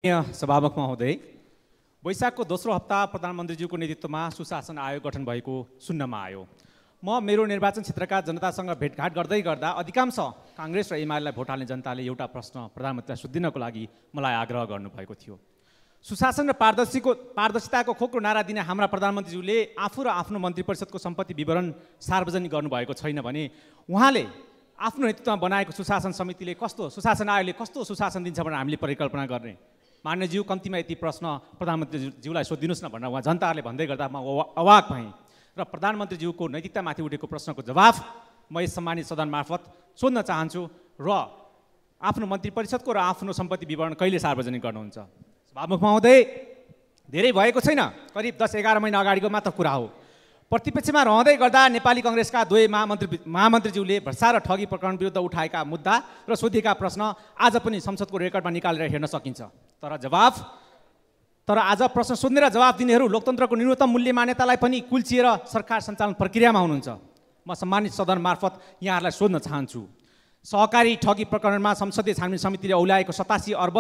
सभामुख महोदय, वैशाखको दोस्रो हप्ता प्रधानमन्त्रीज्यूको नेतृत्वमा सुशासन आयोग गठन भएको सुन्नमा आयो। म मेरो निर्वाचन क्षेत्रका जनतासँग भेटघाट गर्दै गर्दा अधिकांश काङ्ग्रेस र एमालेलाई भोट हाल्ने जनताले एउटा प्रश्न प्रधानमन्त्रीलाई सोधिदिनको लागि मलाई आग्रह गर्नुभएको थियो। सुशासन र पारदर्शिताको खोक्रो नारा दिने हाम्रा प्रधानमन्त्रीज्यूले आफू र आफ्नो मन्त्री परिषदको सम्पत्ति विवरण सार्वजनिक गर्नुभएको छैन भने उहाँले आफ्नो नेतृत्वमा बनाएको सुशासन समितिले सुशासन आयोगले कस्तो सुशासन दिन्छ भनेर हामीले परिकल्पना गर्ने। मान्यज्यू, कम्तीमा यति प्रश्न प्रधानमन्त्रीज्यूलाई सोधिदिनुहोस् न भनेर उहाँ जनताहरूले भन्दै गर्दा म अवाक भएँ र प्रधानमन्त्रीज्यूको नैतिकतामाथि उठेको प्रश्नको जवाफ म यस सम्मानित सदन मार्फत सोध्न चाहन्छु र आफ्नो मन्त्री परिषदको र आफ्नो सम्पत्ति विवरण कहिले सार्वजनिक गर्नुहुन्छ? सभामुख महोदय, धेरै भएको छैन, करिब 10-11 महिना अगाडिको मात्र कुरा हो। प्रतिपक्षमा रहँदै गर्दा नेपाली कङ्ग्रेसका दुवै महामन्त्रीज्यूले भ्रष्टाचार र ठगी प्रकरण विरुद्ध उठाएका मुद्दा र सोधिएका प्रश्न आज पनि संसदको रेकर्डमा निकालेर हेर्न सकिन्छ। तर आज प्रश्न सोध्ने र जवाफ दिनेहरू लोकतन्त्रको न्यूनतम मूल्य मान्यतालाई पनि कुल्चिएर सरकार सञ्चालन प्रक्रियामा हुनुहुन्छ। म सम्मानित सदन मार्फत यहाँहरूलाई सोध्न चाहन्छु, सहकारी ठगी प्रकरणमा संसदीय छानबिन समितिले औल्याएको 87 अर्ब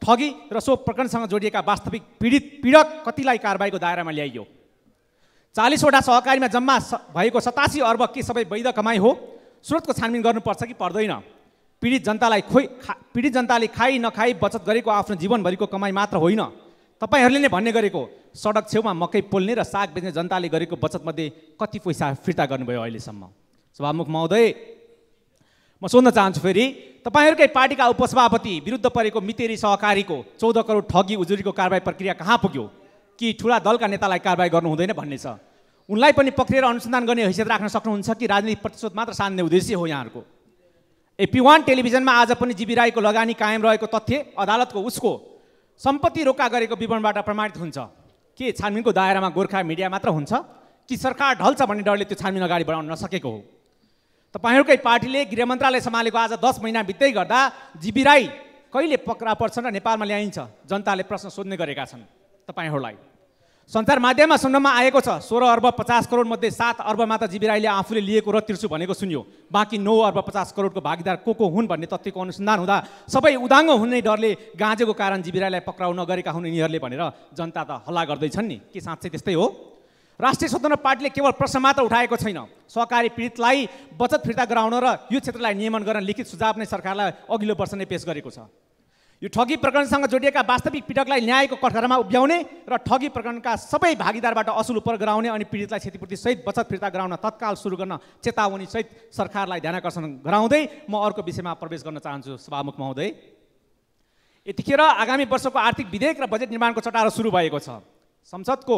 ठगी र सो प्रकरणसँग जोडिएका वास्तविक पीडक कतिलाई कारबाहीको दायरामा ल्याइयो? 40 वटा सहकारीमा जम्मा भएको 87 अर्ब के सबै वैध कमाई हो? स्रोतको छानबिन गर्नुपर्छ कि पर्दैन? पीडित जनताले खाई नखाई बचत गरेको आफ्नो जीवनभरिको कमाई मात्र होइन, तपाईँहरूले नै भन्ने गरेको सडक छेउमा मकै पोल्ने र साग बेच्ने जनताले गरेको बचतमध्ये कति पैसा फिर्ता गर्नुभयो अहिलेसम्म? सभामुख महोदय, म सोध्न चाहन्छु फेरि, तपाईँहरूकै पार्टीका उपसभापति विरुद्ध परेको मितेरी सहकारीको 14 करोड ठगी उजुरीको कारबाही प्रक्रिया कहाँ पुग्यो? कि ठुला दलका नेतालाई कारबाही गर्नु हुँदैन भन्ने छ? उनलाई पनि पक्रिएर अनुसन्धान गर्ने हैसियत राख्न सक्नुहुन्छ कि राजनीतिक प्रतिशोध मात्र सान्ने उद्देश्य हो यहाँहरूको? AP1 टेलिभिजनमा आज पनि जीबी राईको लगानी कायम रहेको तथ्य अदालतको उसको सम्पत्ति रोका गरेको विवरणबाट प्रमाणित हुन्छ। के छानबिनको दायरामा गोर्खा मिडिया मात्र हुन्छ कि सरकार ढल्छ भन्ने डरले त्यो छानबिन अगाडि बढाउन नसकेको हो? तपाईँहरूकै पार्टीले गृह मन्त्रालय सम्हालेको आज 10 महिना बित्दै गर्दा जीबी राई कहिले पक्रा पर्छन् र नेपालमा ल्याइन्छ जनताले प्रश्न सोध्ने गरेका छन् तपाईँहरूलाई। सञ्चार माध्यममा सुन्नमा आएको छ 16 अर्ब 50 करोड मध्ये 7 अर्ब मात्र जीबी राईले आफूले लिएको र तिर्छु भनेको सुन्यो। बाँकी 9 अर्ब 50 करोडको भागीदार को हुन् भन्ने तथ्यको अनुसन्धान हुँदा सबै उदाङ्गो हुने डरले गाँजेको कारण जीबी राईलाई पक्राउ नगरेका हुन् यिनीहरूले भनेर जनता त हल्ला गर्दैछन् नि। के साँच्चै त्यस्तै हो? राष्ट्रिय स्वतन्त्र पार्टीले केवल प्रश्न मात्र उठाएको छैन, सहकारी पीडितलाई बचत फिर्ता गराउन र यो क्षेत्रलाई नियमन गर्न लिखित सुझाव नै सरकारलाई अघिल्लो वर्ष नै पेश गरेको छ। यो ठगी प्रकरणसँग जोडिएका वास्तविक पीडकलाई न्यायको कठघरामा उभ्याउने र ठगी प्रकरणका सबै भागीदारबाट असुल उपर गराउने अनि पीडितलाई क्षतिपूर्ति सहित बचत फिर्ता गराउन तत्काल सुरु गर्न चेतावनी सहित सरकारलाई ध्यानाकर्षण गराउँदै म अर्को विषयमा प्रवेश गर्न चाहन्छु। सभामुख महोदय, यतिखेर आगामी वर्षको आर्थिक विधेयक र बजेट निर्माणको चटारो सुरु भएको छ। संसदको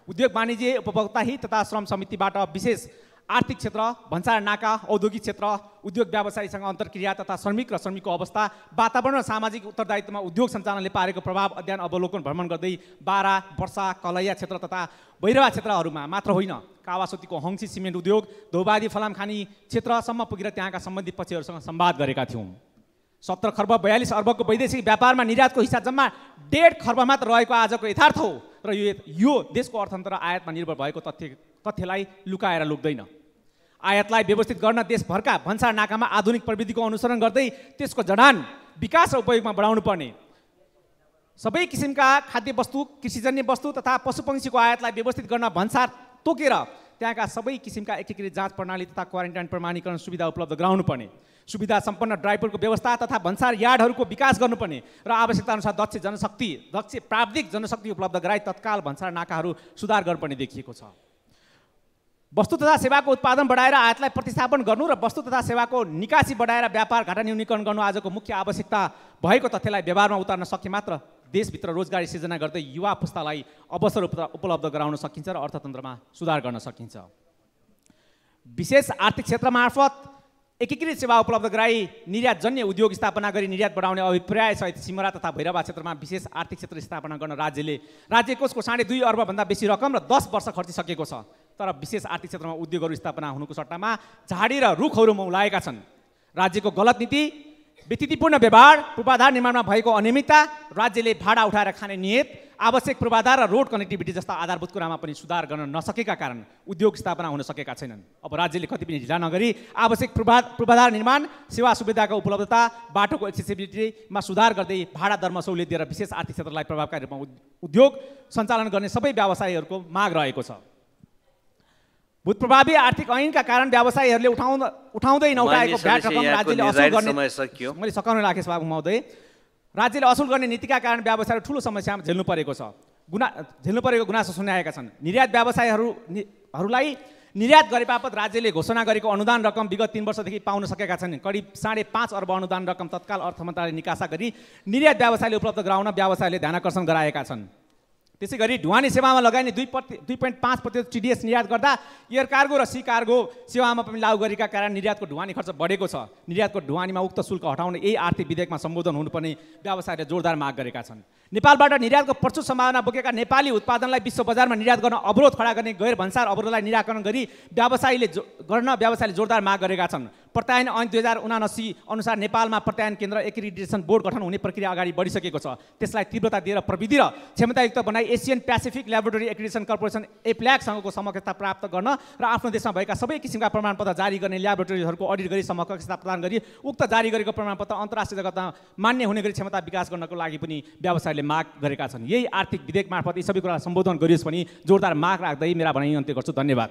उद्योग वाणिज्य उपभोक्ता हित तथा श्रम समितिबाट विशेष आर्थिक क्षेत्र, भन्सार नाका, औद्योगिक क्षेत्र, उद्योग व्यवसायीसँग अन्तर्क्रिया तथा श्रमिक र श्रमिकको अवस्था, वातावरण र सामाजिक उत्तरदायित्वमा उद्योग सञ्चालनले पारेको प्रभाव अध्ययन अवलोकन भ्रमण गर्दै बारा, वर्षा, कलैया क्षेत्र तथा भैरवा क्षेत्रहरूमा मात्र होइन, कावासोतीको हङ्सी सिमेन्ट उद्योग, धोबादी फलामखानी क्षेत्रसम्म पुगेर त्यहाँका सम्बन्धित पक्षहरूसँग संवाद गरेका थियौँ। 17 खर्ब 42 अर्बको वैदेशिक व्यापारमा निर्यातको हिस्सा जम्मा 1.5 खर्ब मात्र रहेको आजको यथार्थ हो र यो देशको अर्थतन्त्र आयातमा निर्भर भएको तथ्यलाई लुकाएर लुक्दैन। आयातलाई व्यवस्थित गर्न देशभरका भन्सार नाकामा आधुनिक प्रविधिको अनुसरण गर्दै त्यसको जडान, विकास र उपयोगमा बढाउनु पर्ने, सबै किसिमका खाद्य वस्तु, कृषिजन्य वस्तु तथा पशुपक्षीको आयातलाई व्यवस्थित गर्न भन्सार तोकेर त्यहाँका सबै किसिमका एकीकृत जाँच प्रणाली तथा क्वारेन्टाइन प्रमाणीकरण सुविधा उपलब्ध गराउनु पर्ने, सुविधा सम्पन्न ड्राइभरको व्यवस्था तथा भन्सार यार्डहरूको विकास गर्नुपर्ने र आवश्यकता अनुसार दक्ष प्राविधिक जनशक्ति उपलब्ध गराई तत्काल भन्सार नाकाहरू सुधार गर्नुपर्ने देखिएको छ। वस्तु तथा सेवाको उत्पादन बढाएर आयातलाई प्रतिस्थापन गर्नु र वस्तु तथा सेवाको निकासी बढाएर व्यापार घाटा न्यूनीकरण गर्नु आजको मुख्य आवश्यकता भएको तथ्यलाई व्यवहारमा उतार्न सके मात्र देशभित्र रोजगारी सिर्जना गर्दै युवा पुस्तालाई अवसर उपलब्ध गराउन सकिन्छ र अर्थतन्त्रमा सुधार गर्न सकिन्छ। विशेष आर्थिक क्षेत्र मार्फत एकीकृत सेवा उपलब्ध गराई निर्यातजन्य उद्योग स्थापना गरी निर्यात बढाउने अभिप्रायसहित सिमरा तथा भैरवा क्षेत्रमा विशेष आर्थिक क्षेत्र स्थापना गर्न राज्य कोषको 2.5 अर्बभन्दा बेसी रकम र 10 वर्ष खर्चिसकेको छ। तर विशेष आर्थिक क्षेत्रमा उद्योगहरू स्थापना हुनुको सट्टामा झाडी र रुखहरू मौलाएका छन्। राज्यको गलत नीति व्यतिथिपूर्ण व्यवहार, पूर्वाधार निर्माणमा भएको अनियमितता, राज्यले भाडा उठाएर खाने नियत, आवश्यक पूर्वाधार र रोड कनेक्टिभिटी जस्ता आधारभूत कुरामा पनि सुधार गर्न नसकेका कारण उद्योग स्थापना हुन सकेका छैनन्। अब राज्यले कति पनि ढिला नगरी आवश्यक पूर्वाधार निर्माण, सेवा सुविधाको उपलब्धता, बाटोको एक्सेसिबिलिटीमा सुधार गर्दै भाडा दरमा सहुलियत दिएर विशेष आर्थिक क्षेत्रलाई प्रभावकारी रूपमा उद्योग सञ्चालन गर्ने सबै व्यवसायीहरूको माग रहेको छ। भूतप्रभावी आर्थिक ऐनका कारण व्यवसायीहरूले उठाउँदै नउठाएको भ्याट रकम राज्यले असुल गर्ने, मैले सकाउन राखेँ सभामुख महोदय, राज्यले असुल गर्ने नीतिका कारण व्यवसायहरू ठुलो समस्यामा झेल्नु परेको छ, झेल्नु परेको गुनासो सुनाएका छन्। निर्यात व्यवसायीहरूलाई निर्यात गरे बापत राज्यले घोषणा गरेको अनुदान रकम विगत 3 वर्षदेखि पाउन सकेका छन्। करिब 5.5 अर्ब अनुदान रकम तत्काल अर्थ मन्त्रालयले निकासा गरी निर्यात व्यवसायले उपलब्ध गराउन व्यवसायले ध्यानाकर्षण गराएका छन्। त्यसै गरी ढुवानी सेवामा लगाइने 2.5% TDS निर्यात गर्दा एयर कार्गो र सी कार्गो सेवामा पनि लागू गरेका कारण निर्यातको ढुवानी खर्च बढेको छ। निर्यातको ढुवानीमा उक्त शुल्क हटाउने यही आर्थिक विधेयकमा सम्बोधन हुनुपर्ने व्यवसायले जोरदार माग गरेका छन्। नेपालबाट निर्यातको प्रचुर सम्भावना बोकेका नेपाली उत्पादनलाई विश्व बजारमा निर्यात गर्न अवरोध खडा गर्ने गैर भन्सार अवरोधलाई निराकरण गरी व्यवसायले जोरदार माग गरेका छन्। प्रत्यायन ऐन 2079 अनुसार नेपालमा प्रत्यायन केन्द्र एक्रिडिटेसन बोर्ड गठन हुने प्रक्रिया अगाडि बढिसकेको छ। त्यसलाई तीव्रता दिएर प्रविधि र क्षमतायुक्त बनाई Asian Pacific laboratory accreditation corporation एप्ल्याकसँगको समकक्षता प्राप्त गर्न र आफ्नो देशमा भएका सबै किसिमका प्रमाणपत्र जारी गर्ने ल्याबोरेटरीहरूको अडिट गरी समकक्षता प्रदान गरी उक्त जारी गरेको प्रमाणपत्र अन्तर्राष्ट्रिय जगतमा मान्य हुने गरी क्षमता विकास गर्नको लागि पनि व्यवसायले माग गरेका छन्। यही आर्थिक विधेयक मार्फत यी सबै कुरा सम्बोधन गरियोस् पनि जोरदार माग राख्दै मेरा भनाइ अन्त्य गर्छु। धन्यवाद।